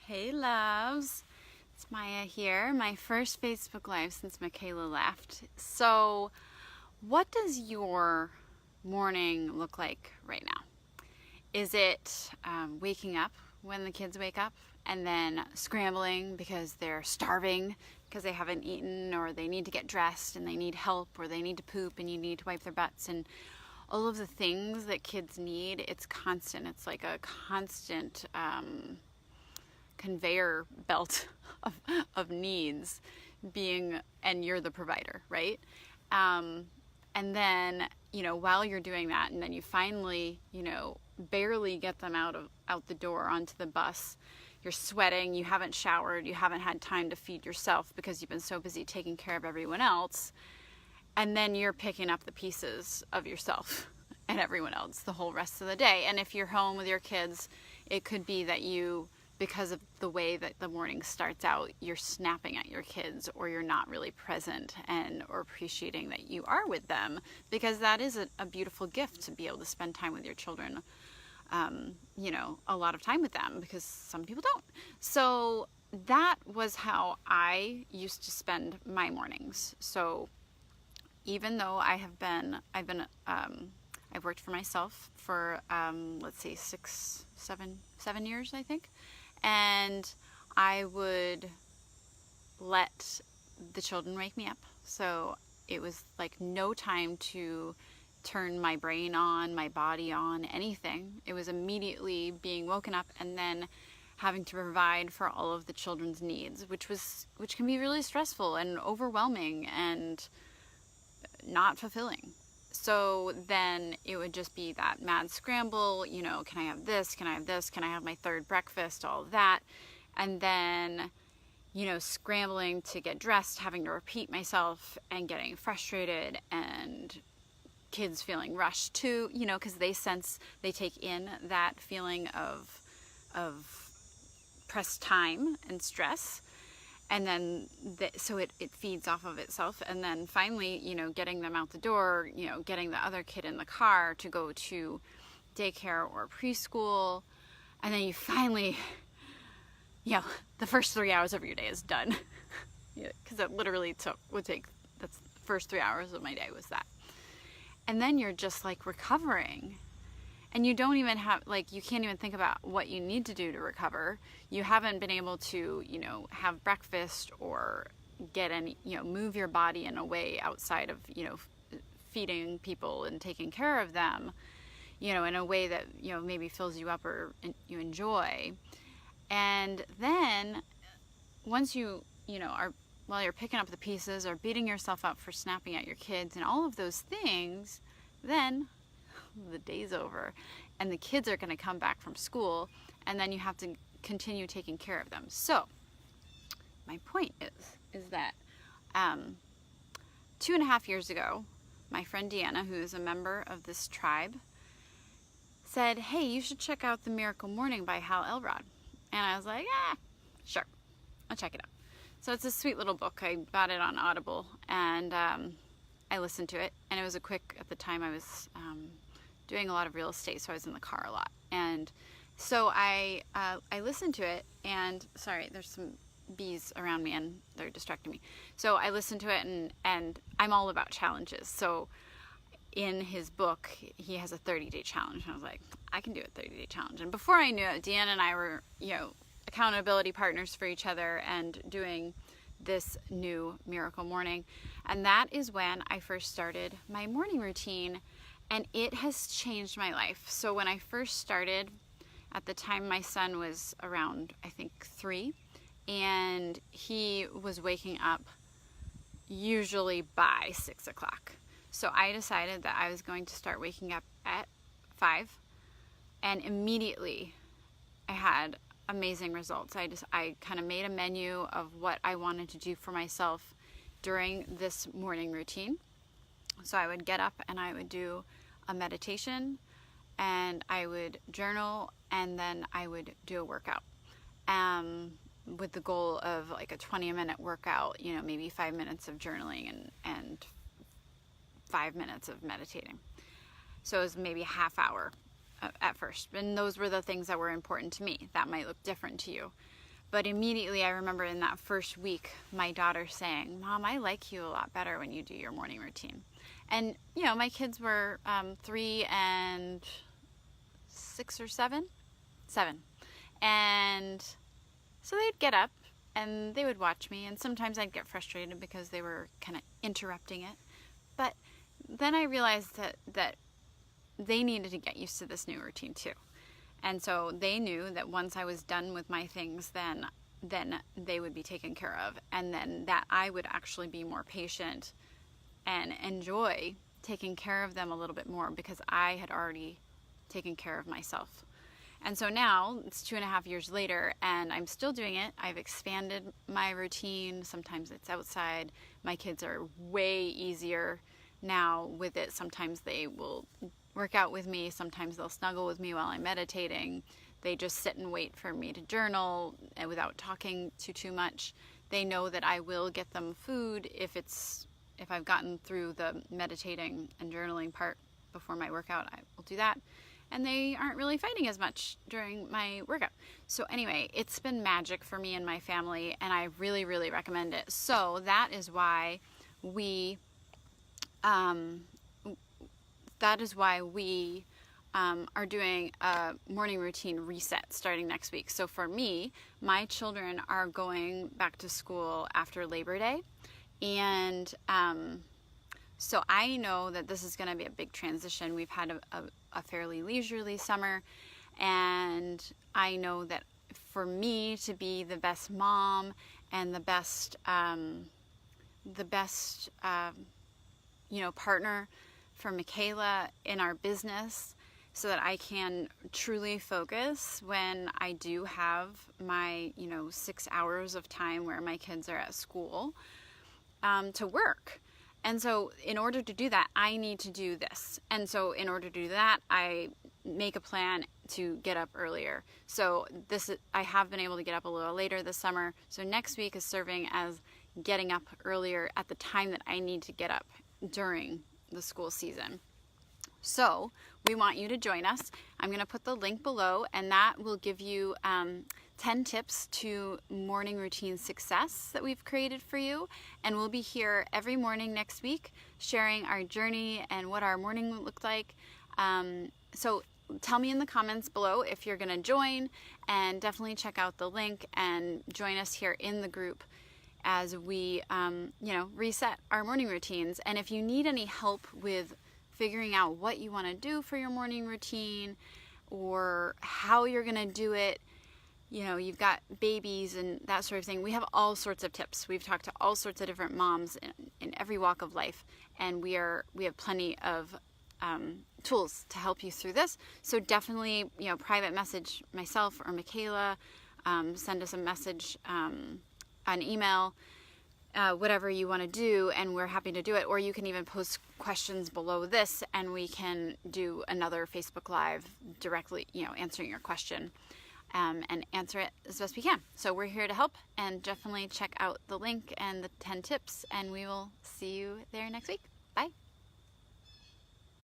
Hey loves, it's Maya here, my first Facebook Live since Michaela left. So what does your morning look like right now? Is it waking up when the kids wake up and then scrambling because they're starving because they haven't eaten, or they need to get dressed and they need help, or they need to poop and you need to wipe their butts, and all of the things that kids need? It's constant. It's like a constant conveyor belt of needs being, and you're the provider, right? And then, while you're doing that, and then you finally, barely get them out the door onto the bus, you're sweating, you haven't showered, you haven't had time to feed yourself because you've been so busy taking care of everyone else, and then you're picking up the pieces of yourself and everyone else the whole rest of the day. And if you're home with your kids, it could be that you, because of the way that the morning starts out, you're snapping at your kids, or you're not really present or appreciating that you are with them, because that is a beautiful gift to be able to spend time with your children, a lot of time with them, because some people don't. So that was how I used to spend my mornings. So even though I've worked for myself for, let's see, 7 years, I think. And I would let the children wake me up. So it was like no time to turn my brain on, my body on, anything. It was immediately being woken up and then having to provide for all of the children's needs, which can be really stressful and overwhelming and not fulfilling. So then it would just be that mad scramble, can I have this? Can I have this? Can I have my third breakfast? All of that. And then, scrambling to get dressed, having to repeat myself and getting frustrated, and kids feeling rushed too, because they take in that feeling of pressed time and stress. And then, so it feeds off of itself. And then finally, getting them out the door, getting the other kid in the car to go to daycare or preschool. And then you finally, the first 3 hours of your day is done. Because it literally that's the first 3 hours of my day was that. And then you're just like recovering. And you don't even have, you can't even think about what you need to do to recover. You haven't been able to, have breakfast or get any, move your body in a way outside of, feeding people and taking care of them, in a way that, maybe fills you up or you enjoy. And then once while you're picking up the pieces or beating yourself up for snapping at your kids and all of those things, then the day's over and the kids are going to come back from school, and then you have to continue taking care of them. So my point is that 2.5 years ago, my friend Deanna, who is a member of this tribe, said, hey, you should check out The Miracle Morning by Hal Elrod. And I was like, sure, I'll check it out. So it's a sweet little book. I bought it on Audible, and I listened to it, and it was at the time I was doing a lot of real estate, so I was in the car a lot. And so I listened to it, and sorry, there's some bees around me and they're distracting me. So I listened to it, and I'm all about challenges. So in his book, he has a 30-day challenge, and I was like, I can do a 30-day challenge. And before I knew it, Deanna and I were, accountability partners for each other and doing this new Miracle Morning. And that is when I first started my morning routine, and it has changed my life. So when I first started, at the time my son was around, I think, 3, and he was waking up usually by 6 o'clock. So I decided that I was going to start waking up at 5, and immediately I had amazing results. I kind of made a menu of what I wanted to do for myself during this morning routine. So I would get up and I would do a meditation, and I would journal, and then I would do a workout, with the goal of like a 20-minute workout, maybe 5 minutes of journaling and 5 minutes of meditating. So it was maybe a half hour at first. And those were the things that were important to me. That might look different to you. But immediately I remember in that first week, my daughter saying, "Mom, I like you a lot better when you do your morning routine." And, my kids were 3 and 6 or 7. And so they'd get up and they would watch me. And sometimes I'd get frustrated because they were kind of interrupting it. But then I realized that they needed to get used to this new routine too. And so they knew that once I was done with my things, then they would be taken care of. And then that I would actually be more patient and enjoy taking care of them a little bit more because I had already taken care of myself. And so now it's 2.5 years later and I'm still doing it. I've expanded my routine. Sometimes it's outside. My kids are way easier now with it. Sometimes they will work out with me. Sometimes they'll snuggle with me while I'm meditating. They just sit and wait for me to journal and without talking too much. They know that I will get them food if I've gotten through the meditating and journaling part before my workout. I will do that. And they aren't really fighting as much during my workout. So anyway, it's been magic for me and my family, and I really, really recommend it. So that is why we are doing a morning routine reset starting next week. So for me, my children are going back to school after Labor Day. And so I know that this is going to be a big transition. We've had a fairly leisurely summer. And I know that for me to be the best mom and the best partner for Michaela in our business so that I can truly focus when I do have my, 6 hours of time where my kids are at school to work. And so in order to do that, I need to do this. And so in order to do that, I make a plan to get up earlier. So I have been able to get up a little later this summer. So next week is serving as getting up earlier at the time that I need to get up during the school season. So we want you to join us. I'm going to put the link below, and that will give you 10 tips to morning routine success that we've created for you. And we'll be here every morning next week sharing our journey and what our morning will look like. So tell me in the comments below if you're going to join, and definitely check out the link and join us here in the group as we, reset our morning routines. And if you need any help with figuring out what you want to do for your morning routine or how you're going to do it, you've got babies and that sort of thing. We have all sorts of tips. We've talked to all sorts of different moms in every walk of life, and we have plenty of tools to help you through this. So definitely, private message myself or Michaela, send us a message, an email, whatever you want to do, and we're happy to do it. Or you can even post questions below this, and we can do another Facebook Live directly, answering your question. And answer it as best we can. So we're here to help, and definitely check out the link and the 10 tips, and we will see you there next week. Bye.